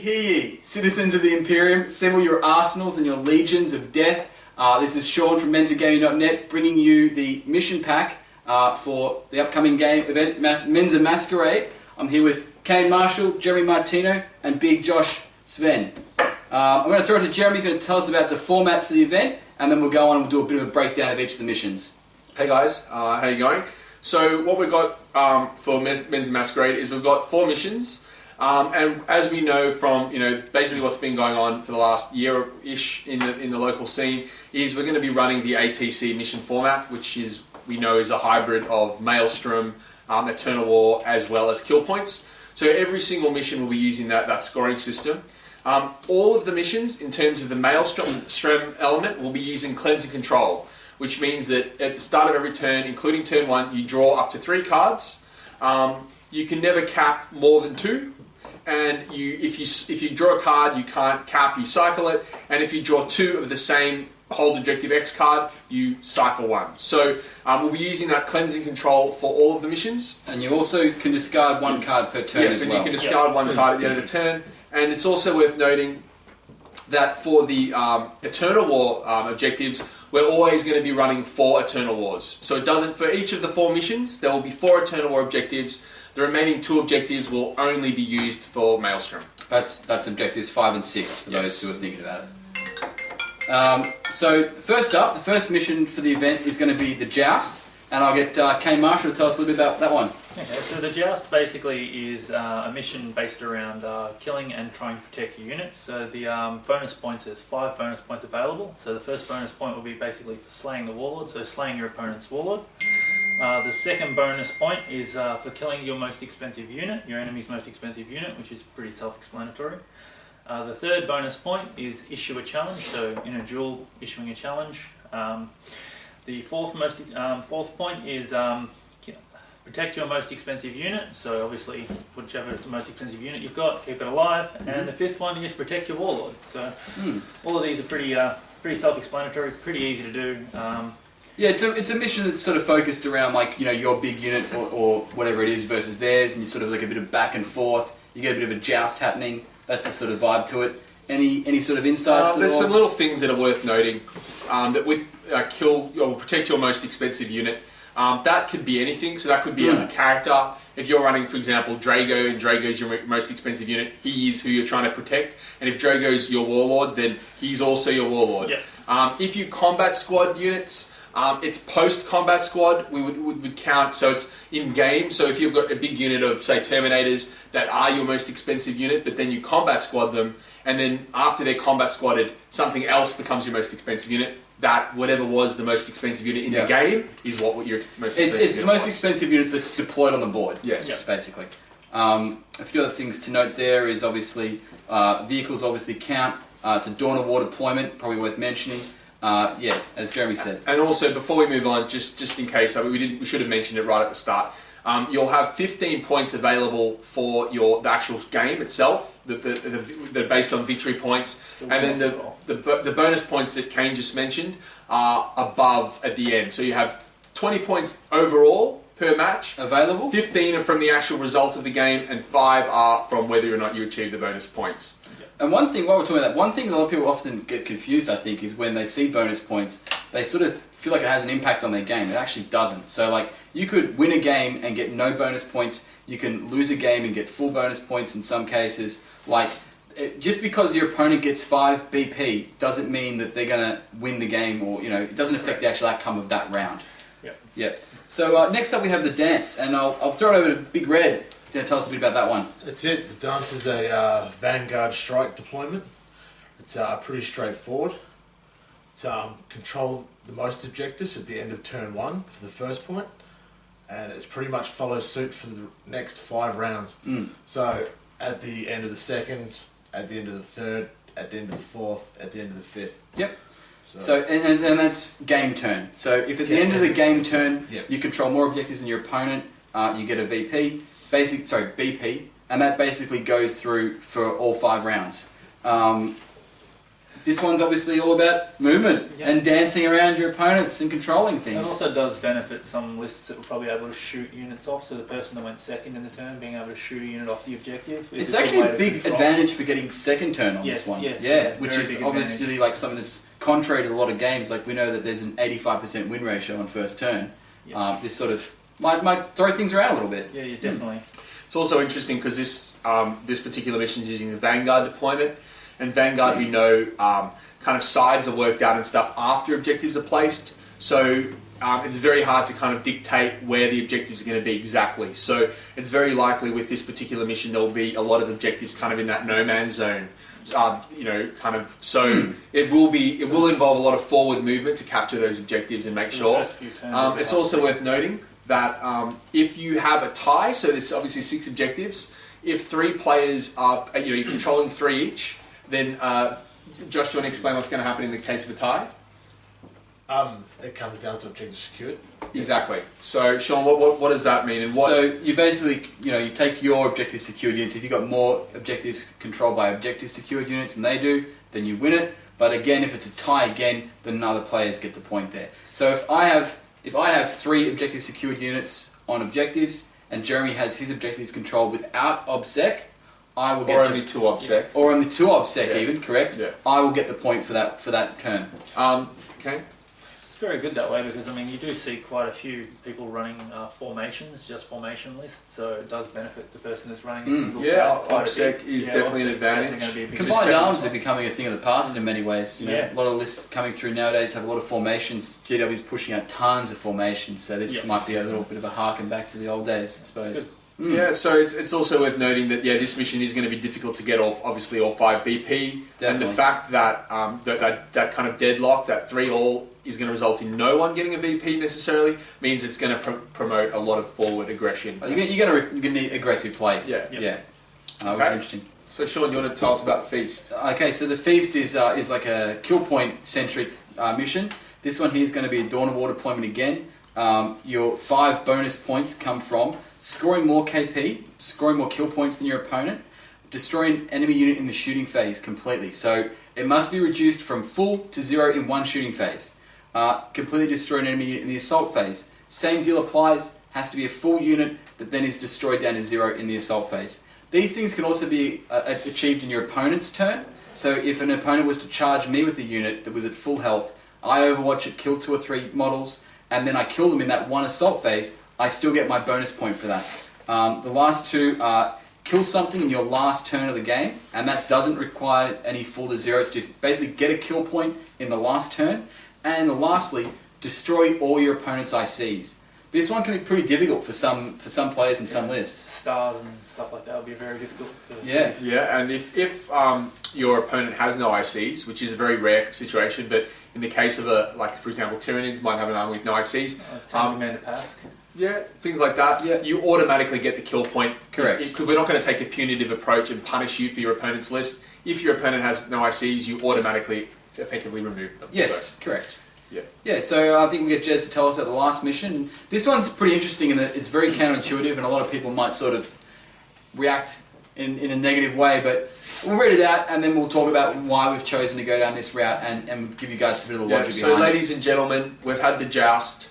hear ye, citizens of the Imperium, assemble your arsenals and your legions of death. This is Sean from MenzaGaming.net bringing you the mission pack for the upcoming game event, Menza Masquerade. I'm here with Kane Marshall, Jeremy Martino, and Big Josh Sven. I'm going to throw it to Jeremy. He's going to tell us about the format for the event, and then we'll go on and we'll do a bit of a breakdown of each of the missions. Hey guys, how you going? So what we've got for Menza Masquerade is we've got 4 missions. And as we know from basically what's been going on for the last year-ish in the local scene, is we're going to be running the ATC mission format, which we know is a hybrid of Maelstrom, Eternal War, as well as kill points. So every single mission will be using that scoring system. All of the missions, in terms of the Maelstrom element, will be using Cleanse and Control, which means that at the start of every turn, including turn 1, you draw up to 3 cards. You can never cap more than 2. And if you draw a card, you can't cap, you cycle it. And if you draw 2 of the same hold objective X card, you cycle 1. So we'll be using that cleansing control for all of the missions. And you also can discard 1 card per turn as well. Yes, and you can discard 1 card at the end of the turn. And it's also worth noting that for the Eternal War objectives, we're always going to be running 4 Eternal Wars. So it doesn't, for each of the 4 missions, there will be 4 Eternal War objectives. The remaining 2 objectives will only be used for Maelstrom. That's objectives 5 and 6 for those who are thinking about it. So first up, the first mission for the event is going to be the Joust, and I'll get Kane Marshall to tell us a little bit about that one. Okay, so the Joust basically is a mission based around killing and trying to protect your units. So the bonus points, there's 5 bonus points available. So the first bonus point will be basically for slaying the warlord, so slaying your opponent's warlord. The second bonus point is for killing your most expensive unit, your enemy's most expensive unit, which is pretty self-explanatory. The third bonus point is issue a challenge, so in a duel, issuing a challenge. The fourth point is protect your most expensive unit, so obviously whichever is the most expensive unit you've got, keep it alive. And the 5th one is protect your warlord. So all of these are pretty self-explanatory, pretty easy to do. Yeah, it's a mission that's sort of focused around your big unit or whatever it is versus theirs, and you sort of like a bit of back and forth. You get a bit of a joust happening. That's the sort of vibe to it. Any sort of insights? There's some little things that are worth noting. That with kill or protect your most expensive unit. That could be anything. So that could be a character. If you're running, for example, Drago, and Drago's your most expensive unit, he is who you're trying to protect. And if Drago's your warlord, then he's also your warlord. Yep. If you combat squad units, it's post-combat squad, we would count, so it's in-game. So if you've got a big unit of, say, Terminators that are your most expensive unit, but then you combat squad them, and then after they're combat squadded, something else becomes your most expensive unit, that whatever was the most expensive unit in the game is what your most expensive unit It's the most expensive unit that's deployed on the board. Yes. Basically. A few other things to note there is obviously, vehicles obviously count. It's a Dawn of War deployment, probably worth mentioning. As Jeremy said. And also, before we move on, just in case, we should have mentioned it right at the start, you'll have 15 points available for the actual game itself. They're based on victory points, and then the bonus points that Kane just mentioned are above at the end. So you have 20 points overall per match available. 15 are from the actual result of the game, and 5 are from whether or not you achieve the bonus points. And one thing, while we're talking about that, one thing that a lot of people often get confused, I think, is when they see bonus points, they sort of feel like it has an impact on their game. It actually doesn't. So, like, you could win a game and get no bonus points. You can lose a game and get full bonus points in some cases. Like, just because your opponent gets 5 BP doesn't mean that they're going to win the game, or, it doesn't affect the actual outcome of that round. Yep. So, next up we have the dance, and I'll throw it over to Big Red. Tell us a bit about that one. That's it. The dance is a Vanguard strike deployment. It's pretty straightforward. It's control the most objectives at the end of turn 1 for the first point, and it's pretty much follows suit for the next 5 rounds. So at the end of the second, at the end of the third, at the end of the fourth, at the end of the 5th. Yep. So and that's game turn. So if at the end of the game turn you control more objectives than your opponent, you get a VP. BP, and that basically goes through for all 5 rounds. this one's obviously all about movement and dancing around your opponents and controlling things. It also does benefit some lists that were probably able to shoot units off, so the person that went second in the turn being able to shoot a unit off the objective. It's actually a big advantage for getting second turn on this one. Yes, which is obviously like something that's contrary to a lot of games. Like we know that there's an 85% win ratio on first turn. This sort of might throw things around a little bit. Yeah, definitely. It's also interesting because this particular mission is using the Vanguard deployment, and Vanguard we know kind of sides are worked out and stuff after objectives are placed. So it's very hard to kind of dictate where the objectives are going to be exactly. So it's very likely with this particular mission there will be a lot of objectives kind of in that no man's zone. It will involve a lot of forward movement to capture those objectives and make sure. It's also worth noting that if you have a tie, so there's obviously 6 objectives. If 3 players are, you're controlling 3 each, then Josh, do you want to explain what's going to happen in the case of a tie? It comes down to objective secured. Exactly. So, Sean, what does that mean? And what? So you basically, you take your objective secured units. If you've got more objectives controlled by objective secured units than they do, then you win it. But again, if it's a tie again, then other players get the point there. So if I have 3 objective secured units on objectives, and Jeremy has his objectives controlled without obsec, I will get only 2 obsec. Or only 2 obsec even, correct? Yeah. I will get the point for that turn. Okay. It's very good that way because you do see quite a few people running formations, just formation lists, so it does benefit the person that's running a single. OBSEC is definitely an advantage. Combined arms are becoming a thing of the past in many ways. A lot of lists coming through nowadays have a lot of formations. GW's pushing out tons of formations, so this might be a little bit of a harken back to the old days, I suppose. Yeah, so it's also worth noting that this mission is going to be difficult to get off. Obviously, all 5 BP, Definitely. and the fact that that kind of deadlock, that 3 all, is going to result in no one getting a BP necessarily, means it's going to promote a lot of forward aggression. You're going to need aggressive play. Yeah. Which is interesting. So, Sean, you want to tell us about Feast? Okay, so the Feast is like a kill point centric mission. This one here is going to be a Dawn of War deployment again. Your 5 bonus points come from scoring more KP, scoring more kill points than your opponent, destroying an enemy unit in the shooting phase completely. So it must be reduced from full to 0 in one shooting phase. Completely destroy an enemy unit in the assault phase. Same deal applies, has to be a full unit that then is destroyed down to 0 in the assault phase. These things can also be achieved in your opponent's turn. So if an opponent was to charge me with a unit that was at full health, I overwatch it, kill 2 or 3 models, and then I kill them in that one assault phase, I still get my bonus point for that. The last 2 are kill something in your last turn of the game, and that doesn't require any full to 0. It's just basically get a kill point in the last turn. And lastly, destroy all your opponent's ICs. This one can be pretty difficult for some players in some lists. Stars and stuff like that would be very difficult to achieve. Yeah, and if your opponent has no ICs, which is a very rare situation, but in the case of for example, Tyranids might have an army with no ICs. Commander Pask. Yeah, things like that. Yeah. You automatically get the kill point. Correct. Because we're not going to take a punitive approach and punish you for your opponent's list. If your opponent has no ICs, you automatically effectively remove them. Yes, correct. Yeah, so I think we get Jez to tell us about the last mission. This one's pretty interesting in that it's very counterintuitive and a lot of people might sort of react in a negative way, but we'll read it out and then we'll talk about why we've chosen to go down this route and give you guys a bit of the logic behind it. So ladies and gentlemen, we've had the joust,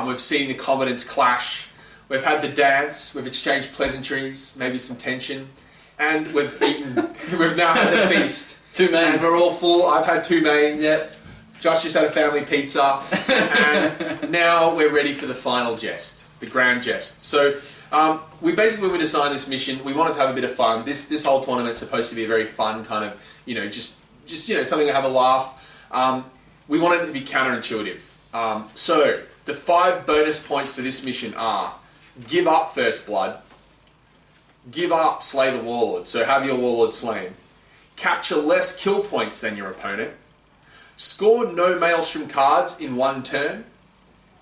we've seen the combatants clash, we've had the dance, we've exchanged pleasantries, maybe some tension, and we've eaten, we've now had the feast. 2 mains. And we're all full. I've had 2 mains. Yep. Josh just had a family pizza. And now we're ready for the final jest, the Ground Jester. So we basically, when we designed this mission, we wanted to have a bit of fun. This whole tournament's supposed to be a very fun kind of, just something to have a laugh. We wanted it to be counterintuitive. So the 5 bonus points for this mission are give up First Blood, give up Slay the Warlord, so have your Warlord slain, capture less kill points than your opponent, score no Maelstrom cards in 1 turn,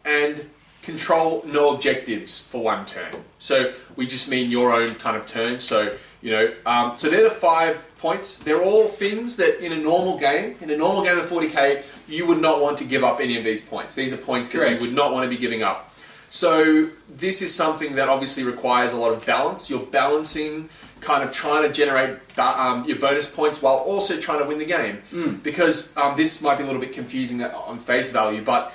and control no objectives for 1 turn. So we just mean your own kind of turn. So so they're the 5 points. They're all things that in a normal game of 40k, you would not want to give up any of these points. These are points that you would not want to be giving up. So this is something that obviously requires a lot of balance. You're balancing, kind of trying to generate your bonus points while also trying to win the game. Because this might be a little bit confusing on face value, but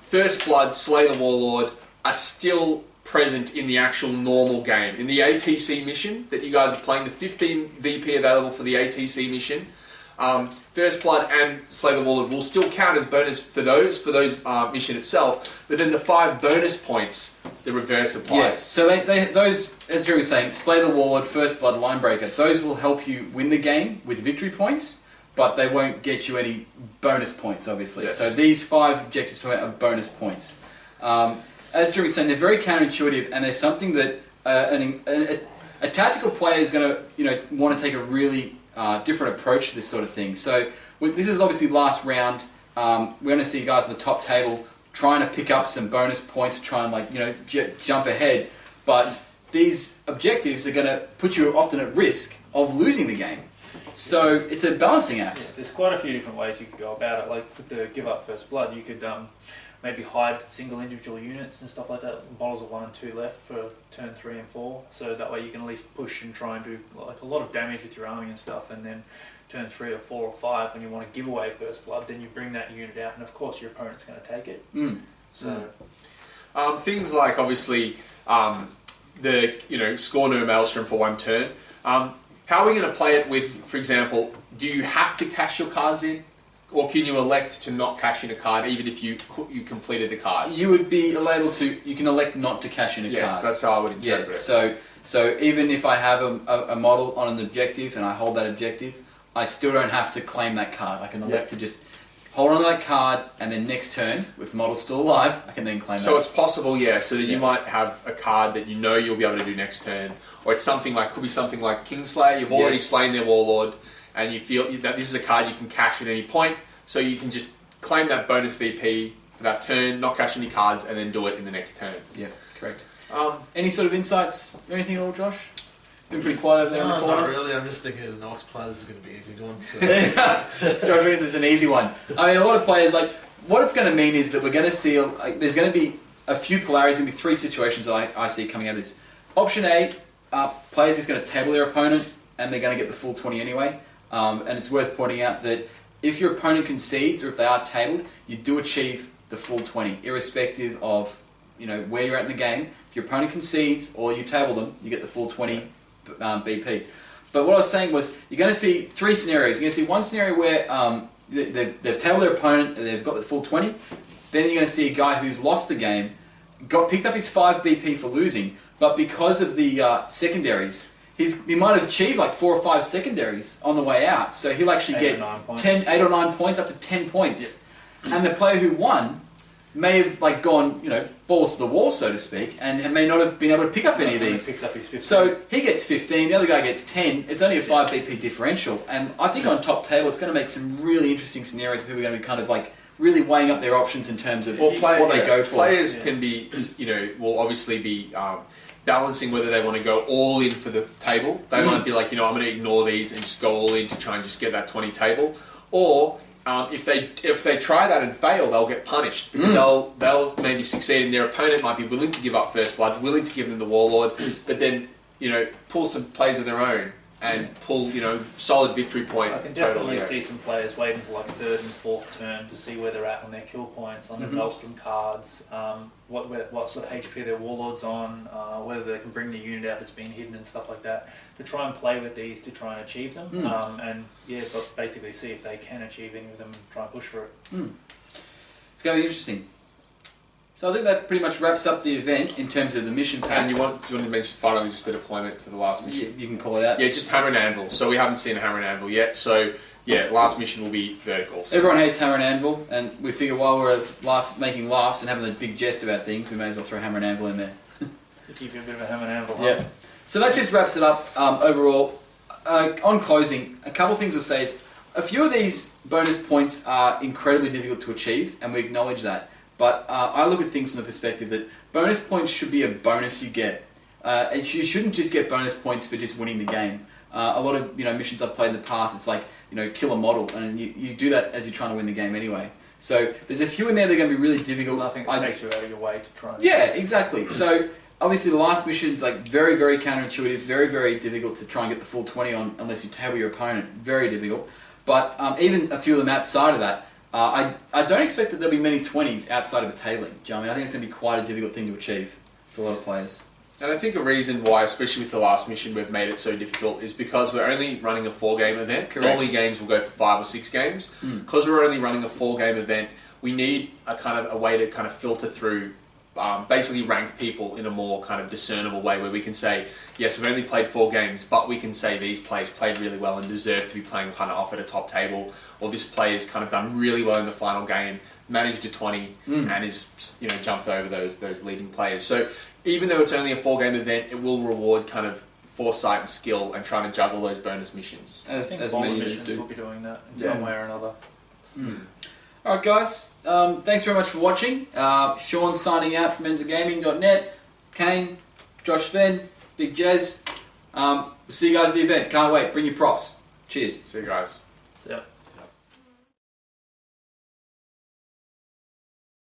First Blood, Slay the Warlord are still present in the actual normal game. In the ATC mission that you guys are playing, the 15 VP available for the ATC mission, First Blood and Slay the Warlord will still count as bonus for those mission itself, but then the 5 bonus points, the reverse applies. Yeah, so those, as Drew was saying, Slay the Warlord, First Blood, Linebreaker, those will help you win the game with victory points, but they won't get you any bonus points, obviously. Yes. So these 5 objectives are bonus points. As Drew was saying, they're very counterintuitive, and there's something that a tactical player is going to want to take a really different approach to this sort of thing. So this is obviously last round. We're going to see guys on the top table trying to pick up some bonus points, try and jump ahead. But these objectives are going to put you often at risk of losing the game. So it's a balancing act. Yeah, there's quite a few different ways you could go about it. Like with the Give Up First Blood, you could maybe hide single individual units and stuff like that. Models of 1 and 2 left for turn 3 and 4. So that way you can at least push and try and do like a lot of damage with your army and stuff. And then turn 3 or 4 or 5, when you want to give away First Blood, then you bring that unit out, and of course your opponent's going to take it. So things like obviously the score no maelstrom for 1 turn. How are we going to play it with, for example, do you have to cash your cards in? Or can you elect to not cash in a card even if you completed the card? You would be able to. You can elect not to cash in a card. Yes, that's how I would interpret it. So even if I have a model on an objective and I hold that objective, I still don't have to claim that card. I can elect to just hold on to that card, and then next turn, with the model still alive, I can then claim that. So it's possible, so that you might have a card that you'll be able to do next turn, or it's could be something like Kingslayer. You've already slain their Warlord, and you feel that this is a card you can cash at any point, so you can just claim that bonus VP for that turn, not cash any cards, and then do it in the next turn. Yeah, correct. Any sort of insights, anything at all, Josh? Been pretty quiet over there in the corner. Not really. I'm just thinking as an Ox player, this is going to be an easy one. So. Josh reckons it's an easy one. I mean, a lot of players, what it's going to mean is that we're going to see, there's going to be a few polarities, there's going to be 3 situations that I see coming out of this. Option A, players is going to table their opponent, and they're going to get the full 20 anyway. And it's worth pointing out that if your opponent concedes, or if they are tabled, you do achieve the full 20, irrespective of where you're at in the game. If your opponent concedes, or you table them, you get the full 20 BP. But what I was saying was, you're going to see 3 scenarios. You're going to see one scenario where they've tabled their opponent and they've got the full 20. Then you're going to see a guy who's lost the game, picked up his 5 BP for losing, but because of the secondaries, he might have achieved 4 or 5 secondaries on the way out. So he'll actually get 8 or 9 points, up to 10 points. Yep. And the player who won may have gone, balls to the wall, so to speak, and may not have been able to pick up any of these. Picks up his 15. So he gets 15, the other guy gets 10. It's only a 5 BP differential, and I think on top table it's going to make some really interesting scenarios where people are going to be kind of really weighing up their options in terms of what they go for. Players can be, will obviously be balancing whether they want to go all in for the table. They might be I'm going to ignore these and just go all in to try and just get that 20 table, or if they try that and fail, they'll get punished because they'll maybe succeed and their opponent might be willing to give up First Blood, willing to give them the Warlord, but then pull some plays of their own and pull solid victory point. I can definitely see some players waiting for 3rd and 4th turn to see where they're at on their kill points, on their Maelstrom cards, what sort of HP their Warlord's on, whether they can bring the unit out that's been hidden and stuff like that, to try and play with these to try and achieve them, but basically see if they can achieve any of them and try and push for it. It's going to be interesting. So I think that pretty much wraps up the event in terms of the mission pack. And do you want to mention finally just the deployment for the last mission? You can call it out. Yeah, just Hammer and Anvil. So we haven't seen a Hammer and Anvil yet. So last mission will be verticals. Everyone hates Hammer and Anvil, and we figure while we're making laughs and having a big jest about things, we may as well throw Hammer and Anvil in there. Just give you a bit of a Hammer and Anvil. Yeah. So that just wraps it up overall. On closing, a couple of things we'll say is, a few of these bonus points are incredibly difficult to achieve, and we acknowledge that. But I look at things from the perspective that bonus points should be a bonus you get. You shouldn't just get bonus points for just winning the game. A lot of missions I've played in the past, it's like kill a model, and you do that as you're trying to win the game anyway. So there's a few in there that are going to be really difficult. Nothing that takes you out of your way to try. Yeah, exactly. So obviously the last mission's like very, very counterintuitive, very, very difficult to try and get the full 20 on unless you table your opponent. Very difficult. But even a few of them outside of that, I don't expect that there'll be many 20s outside of a tabling. Do you know what I mean? I think it's going to be quite a difficult thing to achieve for a lot of players. And I think a reason why, especially with the last mission, we've made it so difficult is because we're only running a 4-game event. Correct. Normally games will go for 5 or 6 games. Because we're only running a 4-game event, we need a way to kind of filter through, basically rank people in a more kind of discernible way, where we can say, yes, we've only played 4 games, but we can say these players played really well and deserve to be playing kind of off at a top table, or this player's kind of done really well in the final game, managed a 20 and is jumped over those leading players. So even though it's only a 4-game event, it will reward kind of foresight and skill and trying to juggle those bonus missions. As all the many missions do. will be doing that in some way or another. Alright guys, thanks very much for watching. Sean signing out from menzagaming.net. Kane, Josh Fenn, Big Jez. We'll see you guys at the event. Can't wait. Bring your props. Cheers. See you guys.